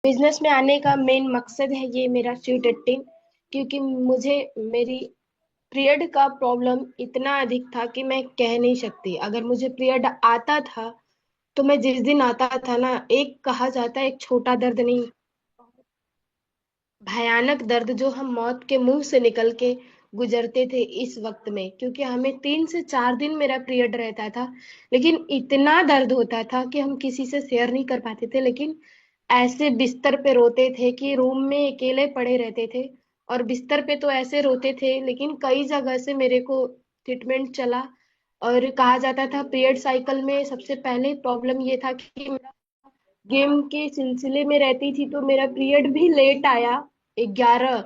Business में आने का मेन मकसद है ये मेरा स्वीट एट्टीन, क्योंकि मुझे मेरी पीरियड का प्रॉब्लम इतना अधिक था कि मैं कह नहीं सकती। अगर मुझे पीरियड आता था तो मैं जिस दिन आता था ना, एक कहा जाता है एक छोटा दर्द नहीं, भयानक दर्द जो हम मौत के मुंह से निकल के गुजरते थे इस वक्त में, क्योंकि हमें 3 से 4 दिन मेरा पीरियड रहता था। लेकिन इतना दर्द होता था कि हम किसी से शेयर नहीं कर पाते थे। लेकिन ऐसे बिस्तर पे रोते थे कि रूम में अकेले पड़े रहते थे। और बिस्तर पे तो ऐसे रोते थे, लेकिन कई जगह से मेरे को ट्रीटमेंट चला। और कहा जाता था पीरियड साइकिल में सबसे पहले प्रॉब्लम ये था कि गेम के सिलसिले में रहती थी तो मेरा पीरियड भी लेट आया। 11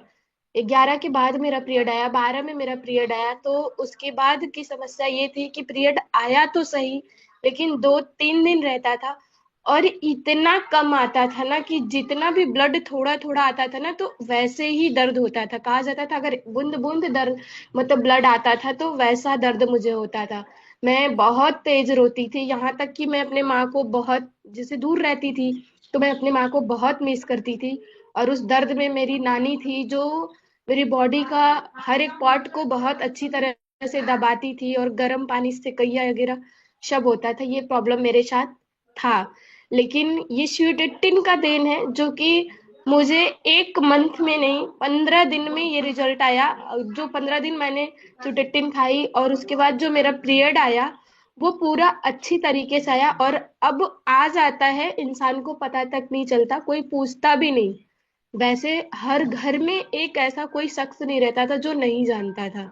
11 के बाद मेरा पीरियड आया, 12 में मेरा पीरियड आया। तो उसके बाद की समस्या ये थी कि पीरियड आया तो सही, लेकिन 2-3 दिन रहता था। और इतना कम आता था ना कि जितना भी ब्लड थोड़ा थोड़ा आता था ना, तो वैसे ही दर्द होता था। कहा जाता था अगर बूंद बूंद दर्द मतलब ब्लड आता था तो वैसा दर्द मुझे होता था। मैं बहुत तेज रोती थी, यहाँ तक कि मैं अपने माँ को बहुत, जैसे दूर रहती थी तो मैं अपनी माँ को बहुत मिस करती थी। और उस दर्द में मेरी नानी थी जो मेरी बॉडी का हर एक पार्ट को बहुत अच्छी तरह से दबाती थी, और गर्म पानी से कैया वगैरह सब होता था। ये प्रॉब्लम मेरे साथ था। लेकिन ये स्वीट 18 का देन है, जो कि मुझे 1 मंथ में नहीं 15 दिन में ये रिजल्ट आया। जो 15 दिन मैंने स्वीट 18 खाई और उसके बाद जो मेरा पीरियड आया वो पूरा अच्छी तरीके से आया। और अब आ जाता है, इंसान को पता तक नहीं चलता, कोई पूछता भी नहीं। वैसे हर घर में एक ऐसा कोई शख्स नहीं रहता था जो नहीं जानता था।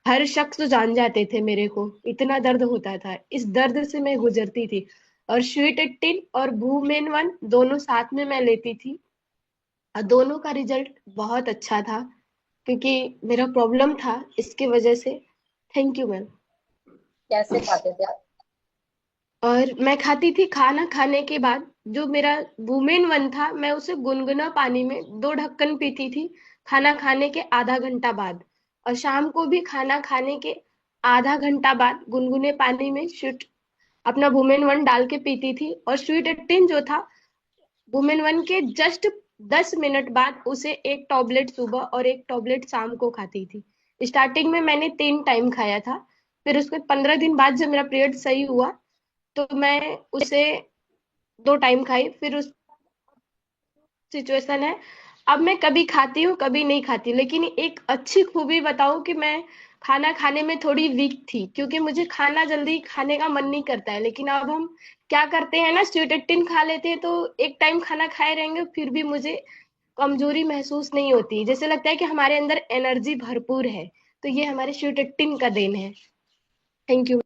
हर शख्स जान जाते थे मेरे को, इतना दर्द होता था। इस दर्द से मैं गुजरती थी। और स्वीट 18 और वूमेन 1 दोनों साथ में मैं लेती थी, और दोनों का रिजल्ट बहुत अच्छा था, क्योंकि मेरा प्रॉब्लम था इसकी वजह से। Thank you ma'am. कैसे खाते थे आप? और मैं खाती थी खाना खाने के बाद, जो मेरा वूमेन 1 था मैं उसे गुनगुना पानी में 2 ढक्कन पीती थी खाना खाने के आधा घंटा बाद। और शाम को भी खाना खाने के आधा घंटा बाद गुनगुने पानी में स्वीट अपना वूमेन 1 डाल के पीती थी। और स्वीट 18 जो था वुमेन 1 के जस्ट 10 मिनट बाद उसे एक टॉबलेट सुबह और एक टॉबलेट शाम को खाती थी। स्टार्टिंग में मैंने 3 टाइम खाया था। फिर उसके 15 दिन बाद जब मेरा पीरियड सही हुआ तो मैं उसे 2 टाइम खाई। फिर उस सिचुएशन है, अब मैं कभी खाती हूँ कभी नहीं खाती। लेकिन एक अच्छी खूबी बताऊं कि मैं खाना खाने में थोड़ी वीक थी, क्योंकि मुझे खाना जल्दी खाने का मन नहीं करता है। लेकिन अब हम क्या करते हैं ना, स्वीट 18 खा लेते हैं तो एक टाइम खाना खाए रहेंगे फिर भी मुझे कमजोरी महसूस नहीं होती, जैसे लगता है कि हमारे अंदर एनर्जी भरपूर है। तो ये हमारे स्वीट 18 का देन है। Thank you.